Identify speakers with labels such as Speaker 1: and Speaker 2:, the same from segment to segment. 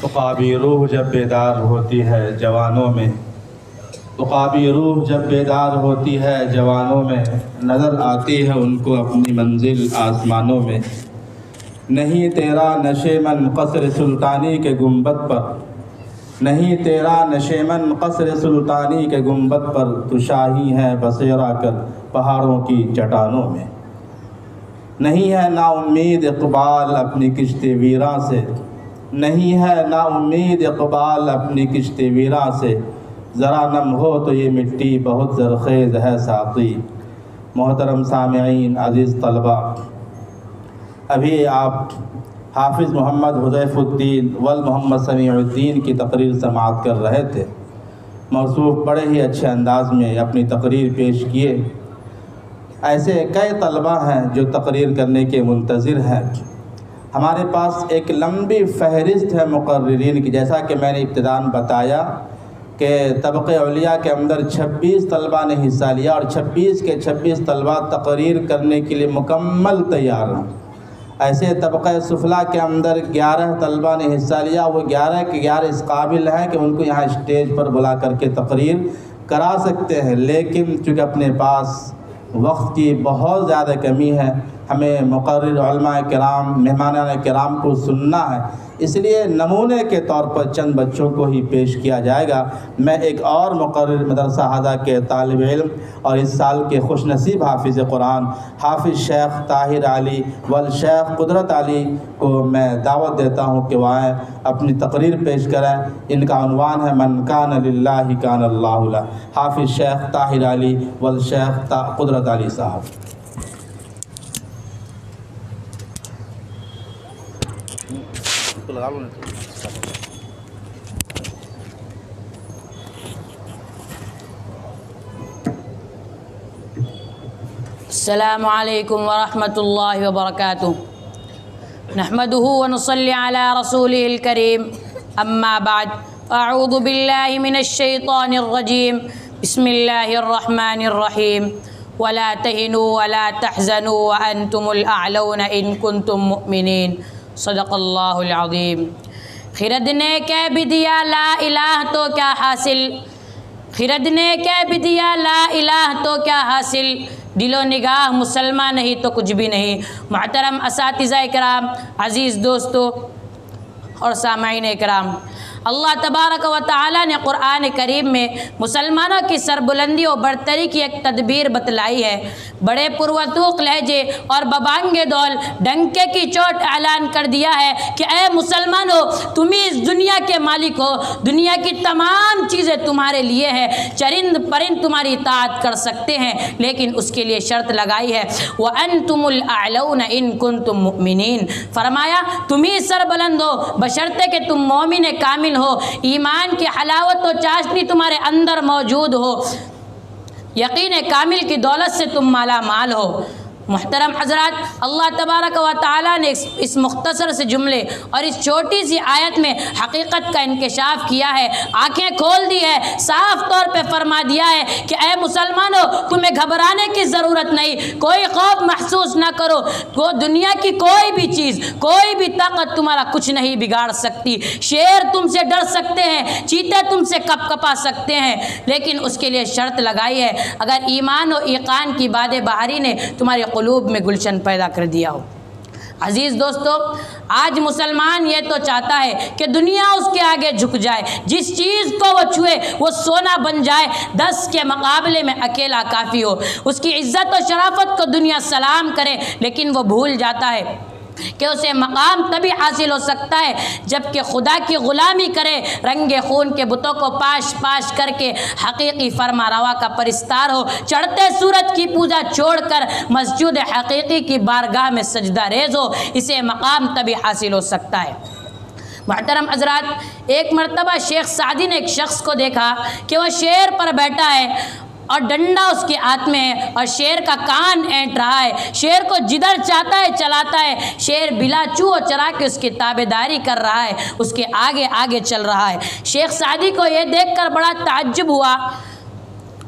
Speaker 1: عقابی روح جب بیدار ہوتی ہے جوانوں میں، عقابی روح جب بیدار ہوتی ہے جوانوں میں، نظر آتی ہے ان کو اپنی منزل آسمانوں میں۔ نہیں تیرا نشیمن قصر سلطانی کے گنبد پر، نہیں تیرا نشیمن قصر سلطانی کے گنبد پر، تو شاہی ہے بسیرا کر پہاڑوں کی چٹانوں میں۔ نہیں ہے نا امید اقبال اپنی کشتی ویراں سے، نہیں ہے نا امید اقبال اپنی کشتی ویراں سے، ذرا نم ہو تو یہ مٹی بہت زرخیز ہے ساقی۔ محترم سامعین، عزیز طلبہ، ابھی آپ حافظ محمد حذیف الدین ول محمد سمیع الدین کی تقریر سماعت کر رہے تھے۔ موصوف بڑے ہی اچھے انداز میں اپنی تقریر پیش کیے۔ ایسے کئی طلبہ ہیں جو تقریر کرنے کے منتظر ہیں۔ ہمارے پاس ایک لمبی فہرست ہے مقررین کی، جیسا کہ میں نے ابتداً بتایا کہ طبقہ اولیاء کے اندر 26 طلبہ نے حصہ لیا، اور 26 کے 26 طلبہ تقریر کرنے کے لیے مکمل تیار ہیں۔ ایسے طبقہ سفلا کے اندر 11 طلبہ نے حصہ لیا، وہ 11 کے 11 اس قابل ہیں کہ ان کو یہاں اسٹیج پر بلا کر کے تقریر کرا سکتے ہیں، لیکن چونکہ اپنے پاس وقت کی بہت زیادہ کمی ہے، ہمیں مقرر علماء کرام، مہمانان کرام کو سننا ہے، اس لیے نمونے کے طور پر چند بچوں کو ہی پیش کیا جائے گا۔ میں ایک اور مقرر مدرسہ ہذا کے طالب علم اور اس سال کے خوش نصیب حافظ قرآن حافظ شیخ طاہر علی والشیخ قدرت علی کو میں دعوت دیتا ہوں کہ وہ آئیں، اپنی تقریر پیش کریں۔ ان کا عنوان ہے من کان للہ کان اللہ لہ۔ حافظ شیخ طاہر علی والشیخ قدرت علی صاحب۔
Speaker 2: السلام علیکم ورحمۃ اللہ وبرکاتہ۔ نحمده ونصلی علی رسوله الکریم، اما بعد، اعوذ باللہ من الشیطان الرجیم، بسم اللہ الرحمن الرحیم، ولا تہنوا ولا تحزنوا وانتم الاعلون ان کنتم مؤمنین، صدق اللہ العظیم۔ خرد نے کہہ بھی دیا لا الہ تو کیا حاصل، خرد نے کہہ بھی دیا لا الہ تو کیا حاصل، دل و نگاہ مسلمان نہیں تو کچھ بھی نہیں۔ محترم اساتذہ کرام، عزیز دوستو اور سامعین کرام، اللہ تبارک و تعالیٰ نے قرآن کریم میں مسلمانوں کی سربلندی و برتری کی ایک تدبیر بتلائی ہے۔ بڑے پروتوق لہجے اور ببانگ دول ڈنکے کی چوٹ اعلان کر دیا ہے کہ اے مسلمانوں، تم ہی اس دنیا کے مالک ہو، دنیا کی تمام چیزیں تمہارے لیے ہیں، چرند پرند تمہاری اطاعت کر سکتے ہیں، لیکن اس کے لیے شرط لگائی ہے وَأَنْتُمُ الْأَعْلَوْنَ إِن كُنْتُم مُؤْمِنِينَ، فرمایا تم ہی سربلند ہو بشرطے کہ تم مومن کامل ہو، ایمان کی حلاوت و چاشنی تمہارے اندر موجود ہو، یقین کامل کی دولت سے تم مالا مال ہو۔ محترم حضرات، اللہ تبارک و تعالیٰ نے اس مختصر سے جملے اور اس چھوٹی سی آیت میں حقیقت کا انکشاف کیا ہے، آنکھیں کھول دی ہے، صاف طور پہ فرما دیا ہے کہ اے مسلمانوں، تمہیں گھبرانے کی ضرورت نہیں، کوئی خوف محسوس نہ کرو، وہ دنیا کی کوئی بھی چیز، کوئی بھی طاقت تمہارا کچھ نہیں بگاڑ سکتی۔ شیر تم سے ڈر سکتے ہیں، چیتے تم سے کپ کپا سکتے ہیں، لیکن اس کے لیے شرط لگائی ہے اگر ایمان و ایقان کی باد بہاری نے تمہارے قلوب میں گلشن پیدا کر دیا ہو۔ عزیز دوستو، آج مسلمان یہ تو چاہتا ہے کہ دنیا اس کے آگے جھک جائے، جس چیز کو وہ چھوئے وہ سونا بن جائے، 10 کے مقابلے میں اکیلا کافی ہو، اس کی عزت و شرافت کو دنیا سلام کرے، لیکن وہ بھول جاتا ہے کہ اسے مقام تبھی حاصل ہو سکتا ہے جب کہ خدا کی غلامی کرے، رنگ خون کے بتوں کو پاش پاش کر کے حقیقی فرما روا کا پرستار ہو، چڑھتے سورج کی پوجا چھوڑ کر مسجد حقیقی کی بارگاہ میں سجدہ ریز ہو، اسے مقام تبھی حاصل ہو سکتا ہے۔ محترم حضرات، ایک مرتبہ شیخ سعدی نے ایک شخص کو دیکھا کہ وہ شیر پر بیٹھا ہے اور ڈنڈا اس کے ہاتھ میں ہے اور شیر کا کان اینٹ رہا ہے، شیر کو جدھر چاہتا ہے چلاتا ہے، شیر بلا چو چرا کے اس کی تابعداری کر رہا ہے، اس کے آگے آگے چل رہا ہے۔ شیخ سعدی کو یہ دیکھ کر بڑا تعجب ہوا۔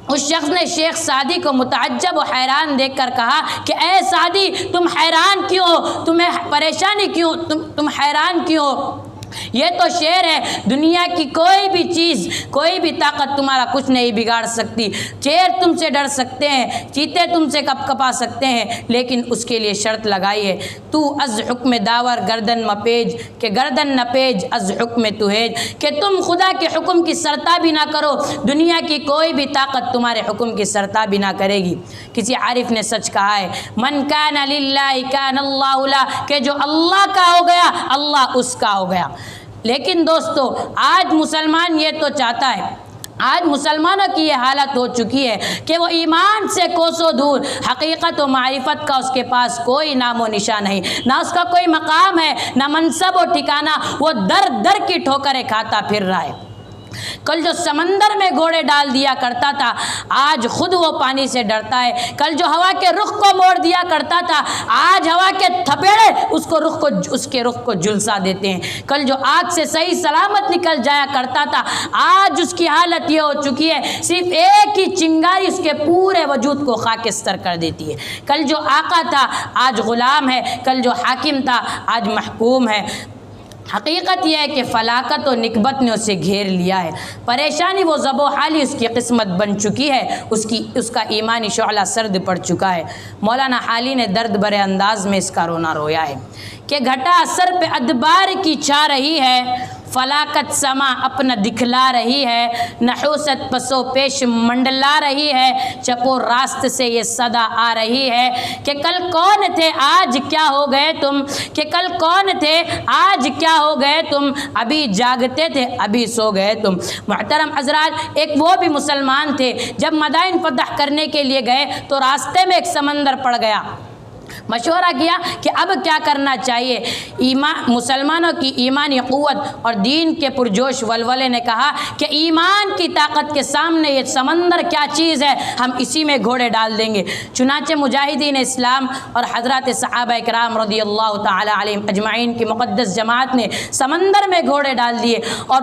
Speaker 2: اس شخص نے شیخ سعدی کو متعجب و حیران دیکھ کر کہا کہ اے سعدی، تم حیران کیوں ہو؟ تمہیں پریشانی کیوں؟ تم حیران کیوں ہو؟ یہ تو شعر ہے، دنیا کی کوئی بھی چیز، کوئی بھی طاقت تمہارا کچھ نہیں بگاڑ سکتی۔ شیر تم سے ڈر سکتے ہیں، چیتے تم سے کپ کپا سکتے ہیں، لیکن اس کے لیے شرط لگائی ہے، تو از حکم داور گردن مپیج، کہ گردن نپیج از حکم توہیج، کہ تم خدا کے حکم کی سرتابی نہ کرو، دنیا کی کوئی بھی طاقت تمہارے حکم کی سرتابی نہ کرے گی۔ کسی عارف نے سچ کہا ہے، من کان للہ کان اللہ لہ، کہ جو اللہ کا ہو گیا اللہ اس کا ہو گیا۔ لیکن دوستو آج مسلمان یہ تو چاہتا ہے، آج مسلمانوں کی یہ حالت ہو چکی ہے کہ وہ ایمان سے کوسوں دور، حقیقت و معرفت کا اس کے پاس کوئی نام و نشان نہیں، نہ اس کا کوئی مقام ہے، نہ منصب و ٹھکانہ، وہ در در کی ٹھوکریں کھاتا پھر رہا ہے۔ کل جو سمندر میں گھوڑے ڈال دیا کرتا تھا آج خود وہ پانی سے ڈرتا ہے، کل جو ہوا کے رخ کو موڑ دیا کرتا تھا آج ہوا کے تھپیڑے اس کے رخ کو جھلسا دیتے ہیں، کل جو آگ سے صحیح سلامت نکل جایا کرتا تھا آج اس کی حالت یہ ہو چکی ہے صرف ایک ہی چنگاری اس کے پورے وجود کو خاکستر کر دیتی ہے۔ کل جو آقا تھا آج غلام ہے، کل جو حاکم تھا آج محکوم ہے۔ حقیقت یہ ہے کہ فلاکت و نکبت نے اسے گھیر لیا ہے، پریشانی و ضب و حالی اس کی قسمت بن چکی ہے، اس کا ایمانی شعلہ سرد پڑ چکا ہے۔ مولانا حالی نے درد بھرے انداز میں اس کا رونا رویا ہے کہ گھٹا سر پہ ادبار کی چھا رہی ہے، فلاکت سما اپنا دکھلا رہی ہے، نحوست پسو پیش منڈلا رہی ہے، چپو راست سے یہ صدا آ رہی ہے کہ کل کون تھے آج کیا ہو گئے تم، کہ کل کون تھے آج کیا ہو گئے تم، ابھی جاگتے تھے ابھی سو گئے تم۔ محترم حضرات، ایک وہ بھی مسلمان تھے جب مدائن فتح کرنے کے لیے گئے تو راستے میں ایک سمندر پڑ گیا، مشورہ کیا کہ اب کیا کرنا چاہیے۔ مسلمانوں کی ایمانی قوت اور دین کے پرجوش ولولے نے کہا کہ ایمان کی طاقت کے سامنے یہ سمندر کیا چیز ہے، ہم اسی میں گھوڑے ڈال دیں گے۔ چنانچہ مجاہدین اسلام اور حضرات صحابہ کرام رضی اللہ تعالی علیہم اجمعین کی مقدس جماعت نے سمندر میں گھوڑے ڈال دیے اور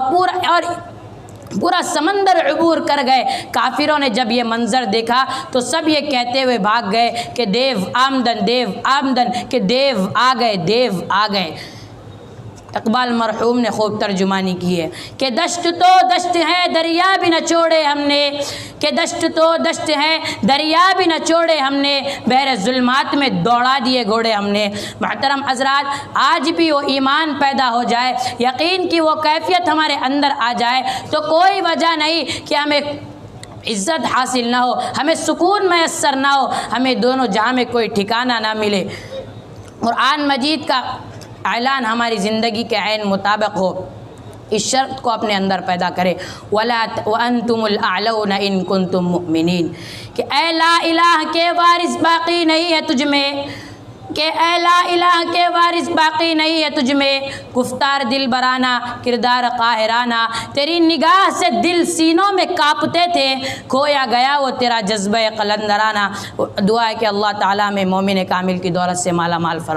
Speaker 2: پورا سمندر عبور کر گئے۔ کافروں نے جب یہ منظر دیکھا تو سب یہ کہتے ہوئے بھاگ گئے کہ دیو آمدن، دیو آمدن، کہ دیو آ گئے، دیو آ گئے۔ اقبال مرحوم نے خوب ترجمانی کی ہے کہ دشت تو دشت ہے دریا بھی نہ چھوڑے ہم نے، کہ دشت تو دشت ہے دریا بھی نہ چھوڑے ہم نے، بحر ظلمات میں دوڑا دیے گھوڑے ہم نے۔ محترم حضرات، آج بھی وہ ایمان پیدا ہو جائے، یقین کی وہ کیفیت ہمارے اندر آ جائے تو کوئی وجہ نہیں کہ ہمیں عزت حاصل نہ ہو، ہمیں سکون میسر نہ ہو، ہمیں دونوں جہاں میں کوئی ٹھکانہ نہ ملے۔ قرآن مجید کا اعلان ہماری زندگی کے عین مطابق ہو، اس شرط کو اپنے اندر پیدا کرے، وَأَنْتُمُ الْأَعْلَوْنَ إِن كُنتُم مُؤْمِنِينَ، کہ اے لا الہ کے وارث باقی نہیں ہے تجھ میں، کہ اے لا الہ کے وارث باقی نہیں ہے تجھ میں، گفتار دل برانہ کردار قاہرانہ، تیری نگاہ سے دل سینوں میں کانپتے تھے، کھویا گیا وہ تیرا جذبہ قلندرانہ۔ دعا ہے کہ اللہ تعالیٰ میں مومن کامل کی دولت سے مالا مال فرمائے۔